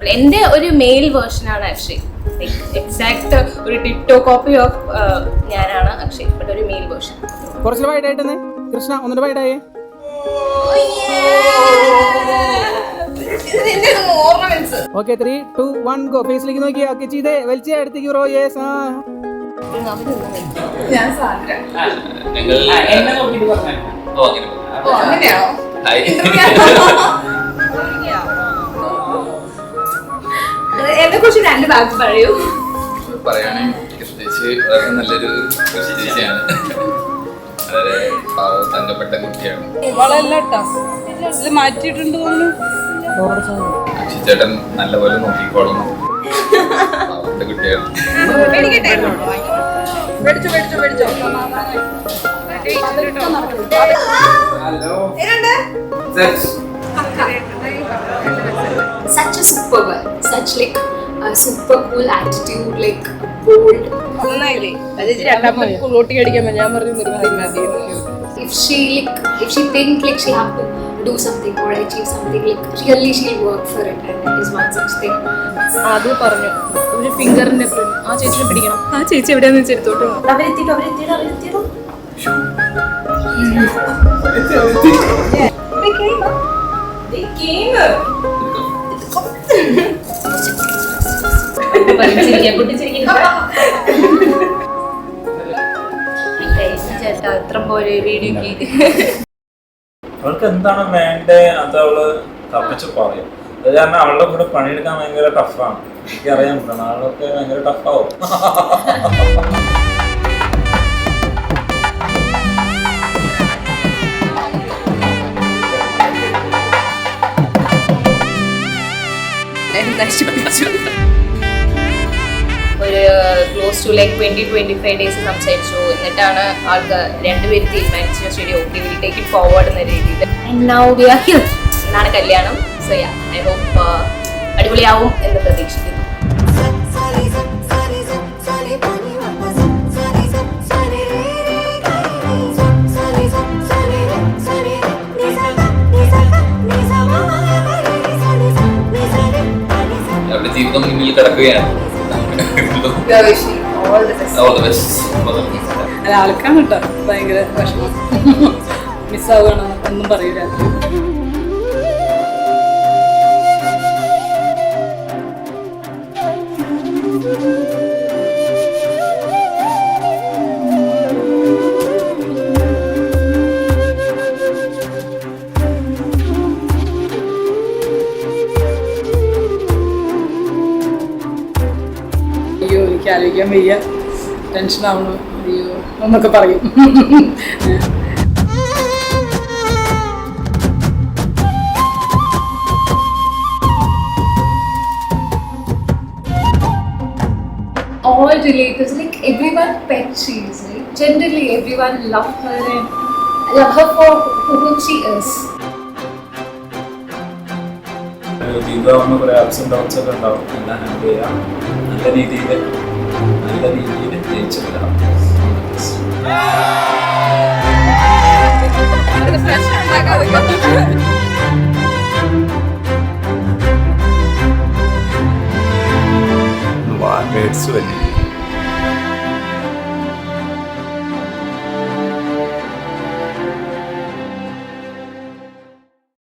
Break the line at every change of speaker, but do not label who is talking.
എന്റെ ഒരു mail വേർഷനാണ് Akshay. Exact ഒരു ടിക്ടോ കോപ്പി ഓഫ് ഞാനാണ് അക്ഷയ്, ബട്ട് ഒരു മെയിൽ വേർഷൻ.
കുറച്ച് വൈഡായിട്ടെന്ന് കൃഷ്ണ ഒന്നുകൂടെ വൈഡായേ. Okay 3, 2, 1 go. ഫേസിലേക്ക് നോക്കി ഓക്കെ ചെയ്തേ വലിച്ചേ അടുത്തേക്ക് ബ്രോ. യെസ്.
എന്നെ കുറിച്ച് രണ്ട് വാക്ക് പറയൂ.
പറയുകയാണെങ്കിൽ വളരെ നല്ലൊരു ചേച്ചിയാണ്, വളരെ തങ്കപ്പെട്ട കുട്ടിയാണ്.
മാറ്റിയിട്ടുണ്ട്
ചേട്ടൻ നല്ലപോലെ നോക്കിക്കോളുന്നു. അവരുടെ കുട്ടിയാണ്.
Such a super girl, such like a super cool attitude, like bold. If she think like she have to do something or achieve something, like really she'll work for it, and it is one such thing.
അത് പറഞ്ഞു ഒരു ഫിംഗറിന്റെ ആ ചേച്ചിനെ പിടിക്കണം. ആ ചേച്ചി എവിടെയാന്ന് വെച്ചെടുത്തോട്ടോ.
അവൾക്ക് എന്താണ് വേണ്ടേ അത് അവള് തപ്പിച്ച് പറയും. അത് കാരണം അവളുടെ കൂടെ പണിയെടുക്കാൻ ഭയങ്കര ടഫാണ്. എനിക്കറിയാൻ പറ്റണം ആളൊക്കെ ഭയങ്കര ടഫാവും.
ഒരു ക്ലോസ് ടു ലൈക്ക് 20-25 ഡേയ്സ് സംസാരിച്ചു. എന്നിട്ടാണ് ആൾക്ക് രണ്ടുപേര് തീരുമാനിച്ചു ശരി okay will take it forward എന്ന രീതിയിൽ. And now we are here. എന്നാണ് കല്യാണം. സോ യാ ഐ ഹോപ്പ് അടിപൊളിയാവും എന്ന് പ്രതീക്ഷിക്കുന്നു.
അവരുടെ ജീവിതം മുന്നിൽ കിടക്കുകയാണ്.
ആൾക്കാണ് കേട്ടോ ഭയങ്കര വിഷമം. മിസ്സാവുകയാണ് ഒന്നും പറയൂല. അയ്യോ എനിക്ക് ആലോചിക്കാൻ വയ്യ, ടെൻഷനാവണു, അയ്യോ എന്നൊക്കെ പറയും.
All relatives, like everyone pet she is, right? Generally everyone love her and love her for who she is.
ജീവിതമാകുമ്പോൾ കുറേ അപ്സ് ആൻഡ് ഡൗൺസ് ഒക്കെ ഉണ്ടാവും. എല്ലാം ഹാൻഡിൽ ചെയ്യാം. നല്ല രീതിയിൽ ജയിച്ചു വരാം.